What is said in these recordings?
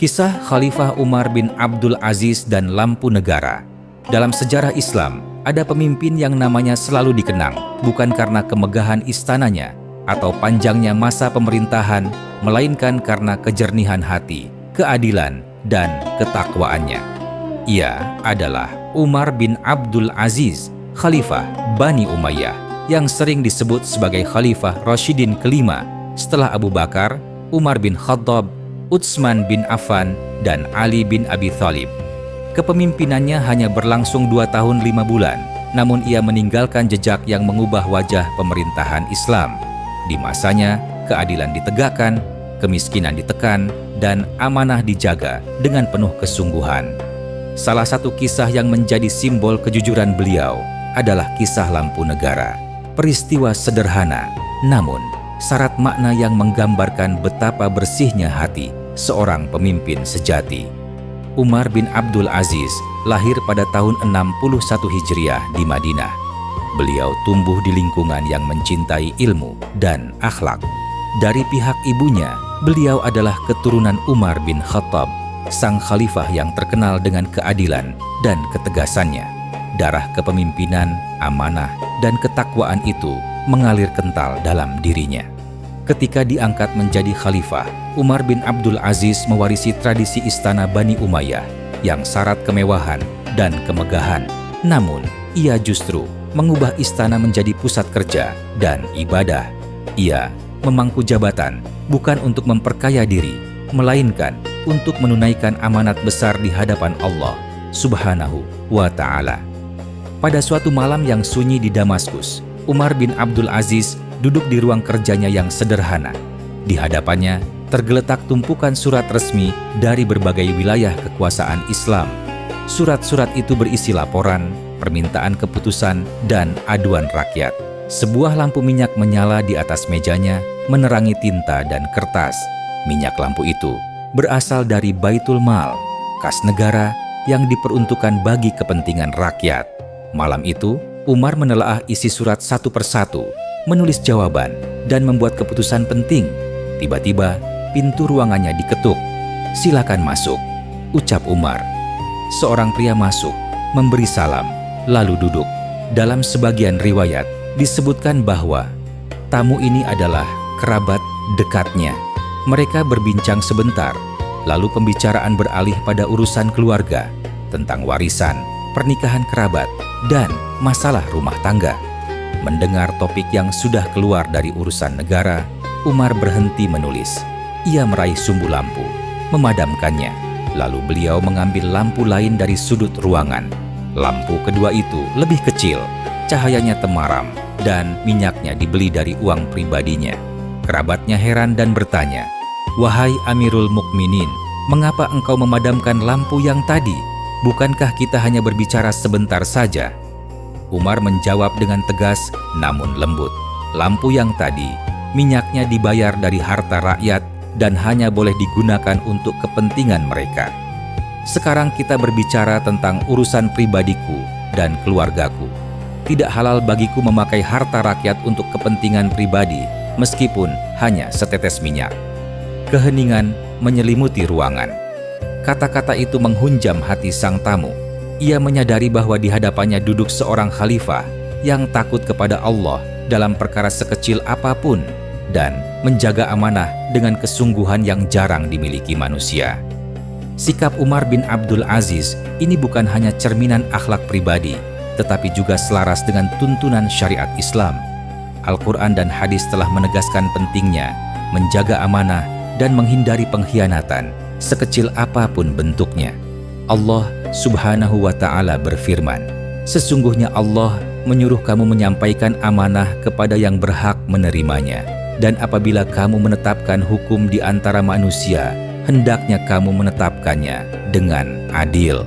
Kisah Khalifah Umar bin Abdul Aziz dan lampu negara. Dalam sejarah Islam, ada pemimpin yang namanya selalu dikenang, bukan karena kemegahan istananya atau panjangnya masa pemerintahan, melainkan karena kejernihan hati, keadilan, dan ketakwaannya. Ia adalah Umar bin Abdul Aziz, Khalifah Bani Umayyah, yang sering disebut sebagai Khalifah Rasyidin kelima setelah Abu Bakar, Umar bin Khattab, Utsman bin Affan, dan Ali bin Abi Thalib. Kepemimpinannya hanya berlangsung 2 tahun 5 bulan, namun ia meninggalkan jejak yang mengubah wajah pemerintahan Islam. Di masanya, keadilan ditegakkan, kemiskinan ditekan, dan amanah dijaga dengan penuh kesungguhan. Salah satu kisah yang menjadi simbol kejujuran beliau adalah kisah lampu negara. Peristiwa sederhana, namun syarat makna yang menggambarkan betapa bersihnya hati seorang pemimpin sejati. Umar bin Abdul Aziz lahir pada tahun 61 Hijriah di Madinah. Beliau tumbuh di lingkungan yang mencintai ilmu dan akhlak. Dari pihak ibunya, beliau adalah keturunan Umar bin Khattab, sang khalifah yang terkenal dengan keadilan dan ketegasannya. Darah kepemimpinan, amanah, dan ketakwaan itu mengalir kental dalam dirinya. Ketika diangkat menjadi khalifah, Umar bin Abdul Aziz mewarisi tradisi istana Bani Umayyah yang syarat kemewahan dan kemegahan. Namun, ia justru mengubah istana menjadi pusat kerja dan ibadah. Ia memangku jabatan bukan untuk memperkaya diri, melainkan untuk menunaikan amanat besar di hadapan Allah Subhanahu wa Ta'ala. Pada suatu malam yang sunyi di Damaskus, Umar bin Abdul Aziz duduk di ruang kerjanya yang sederhana. Di hadapannya tergeletak tumpukan surat resmi dari berbagai wilayah kekuasaan Islam. Surat-surat itu berisi laporan, permintaan keputusan, dan aduan rakyat. Sebuah lampu minyak menyala di atas mejanya, menerangi tinta dan kertas. Minyak lampu itu berasal dari Baitul Mal, kas negara yang diperuntukkan bagi kepentingan rakyat. Malam itu, Umar menelaah isi surat satu persatu, menulis jawaban, dan membuat keputusan penting. Tiba-tiba, pintu ruangannya diketuk. "Silakan masuk," ucap Umar. Seorang pria masuk, memberi salam, lalu duduk. Dalam sebagian riwayat, disebutkan bahwa tamu ini adalah kerabat dekatnya. Mereka berbincang sebentar, lalu pembicaraan beralih pada urusan keluarga, tentang warisan, pernikahan kerabat, dan masalah rumah tangga. Mendengar topik yang sudah keluar dari urusan negara, Umar berhenti menulis. Ia meraih sumbu lampu, memadamkannya. Lalu beliau mengambil lampu lain dari sudut ruangan. Lampu kedua itu lebih kecil, cahayanya temaram, dan minyaknya dibeli dari uang pribadinya. Kerabatnya heran dan bertanya, "Wahai Amirul Mukminin, mengapa engkau memadamkan lampu yang tadi? Bukankah kita hanya berbicara sebentar saja?" Umar menjawab dengan tegas namun lembut, "Lampu yang tadi, minyaknya dibayar dari harta rakyat dan hanya boleh digunakan untuk kepentingan mereka. Sekarang kita berbicara tentang urusan pribadiku dan keluargaku. Tidak halal bagiku memakai harta rakyat untuk kepentingan pribadi, meskipun hanya setetes minyak." Keheningan menyelimuti ruangan. Kata-kata itu menghunjam hati sang tamu. Ia menyadari bahwa di hadapannya duduk seorang khalifah yang takut kepada Allah dalam perkara sekecil apapun dan menjaga amanah dengan kesungguhan yang jarang dimiliki manusia. Sikap Umar bin Abdul Aziz ini bukan hanya cerminan akhlak pribadi, tetapi juga selaras dengan tuntunan syariat Islam. Al-Quran dan hadis telah menegaskan pentingnya menjaga amanah dan menghindari pengkhianatan, sekecil apapun bentuknya. Allah Subhanahu wa Ta'ala berfirman, "Sesungguhnya Allah menyuruh kamu menyampaikan amanah kepada yang berhak menerimanya. Dan apabila kamu menetapkan hukum di antara manusia, hendaknya kamu menetapkannya dengan adil."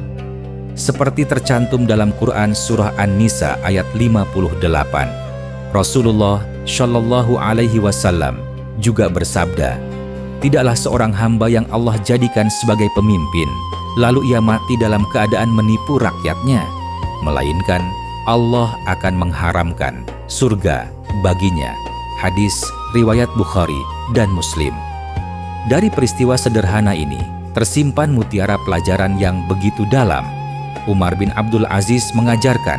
Seperti tercantum dalam Quran Surah An-Nisa ayat 58, Rasulullah Shallallahu Alaihi Wasallam juga bersabda, "Tidaklah seorang hamba yang Allah jadikan sebagai pemimpin, lalu ia mati dalam keadaan menipu rakyatnya, melainkan Allah akan mengharamkan surga baginya." Hadis riwayat Bukhari dan Muslim. Dari peristiwa sederhana ini, tersimpan mutiara pelajaran yang begitu dalam. Umar bin Abdul Aziz mengajarkan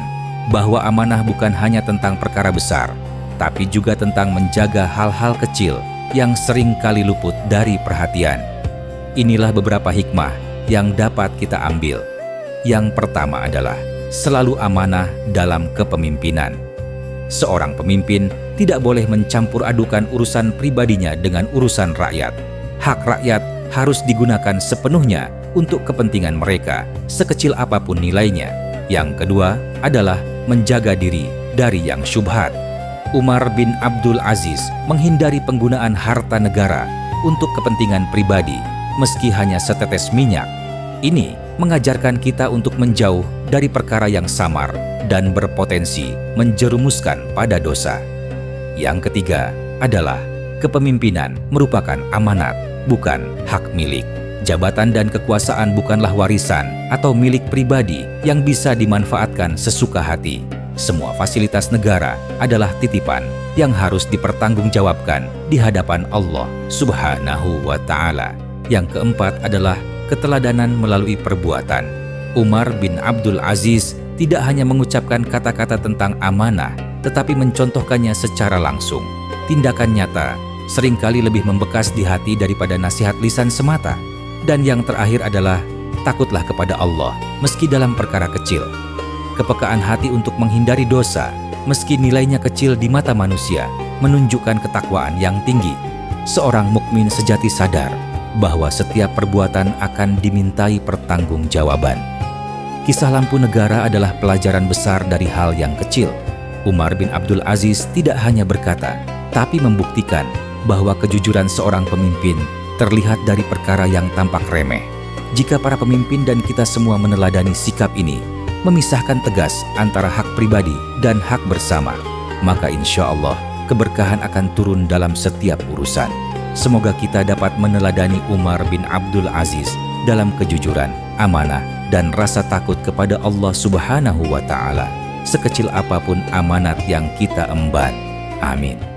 bahwa amanah bukan hanya tentang perkara besar, tapi juga tentang menjaga hal-hal kecil yang sering kali luput dari perhatian. Inilah beberapa hikmah yang dapat kita ambil. Yang pertama adalah selalu amanah dalam kepemimpinan. Seorang pemimpin tidak boleh mencampur adukan urusan pribadinya dengan urusan rakyat. Hak rakyat harus digunakan sepenuhnya untuk kepentingan mereka, sekecil apapun nilainya. Yang kedua adalah menjaga diri dari yang syubhat. Umar bin Abdul Aziz menghindari penggunaan harta negara untuk kepentingan pribadi, meski hanya setetes minyak. Ini mengajarkan kita untuk menjauh dari perkara yang samar dan berpotensi menjerumuskan pada dosa. Yang ketiga adalah kepemimpinan merupakan amanat, bukan hak milik. Jabatan dan kekuasaan bukanlah warisan atau milik pribadi yang bisa dimanfaatkan sesuka hati. Semua fasilitas negara adalah titipan yang harus dipertanggungjawabkan di hadapan Allah Subhanahu wa Ta'ala. Yang keempat adalah keteladanan melalui perbuatan. Umar bin Abdul Aziz tidak hanya mengucapkan kata-kata tentang amanah, tetapi mencontohkannya secara langsung. Tindakan nyata seringkali lebih membekas di hati daripada nasihat lisan semata. Dan yang terakhir adalah takutlah kepada Allah meski dalam perkara kecil. Kepekaan hati untuk menghindari dosa meski nilainya kecil di mata manusia menunjukkan ketakwaan yang tinggi. Seorang mukmin sejati sadar bahwa setiap perbuatan akan dimintai pertanggungjawaban. Kisah lampu negara adalah pelajaran besar dari hal yang kecil. Umar bin Abdul Aziz tidak hanya berkata, tapi membuktikan bahwa kejujuran seorang pemimpin terlihat dari perkara yang tampak remeh. Jika para pemimpin dan kita semua meneladani sikap ini, memisahkan tegas antara hak pribadi dan hak bersama, maka insya Allah keberkahan akan turun dalam setiap urusan. Semoga kita dapat meneladani Umar bin Abdul Aziz dalam kejujuran, amanah, dan rasa takut kepada Allah Subhanahu wa Ta'ala, sekecil apapun amanat yang kita emban. Amin.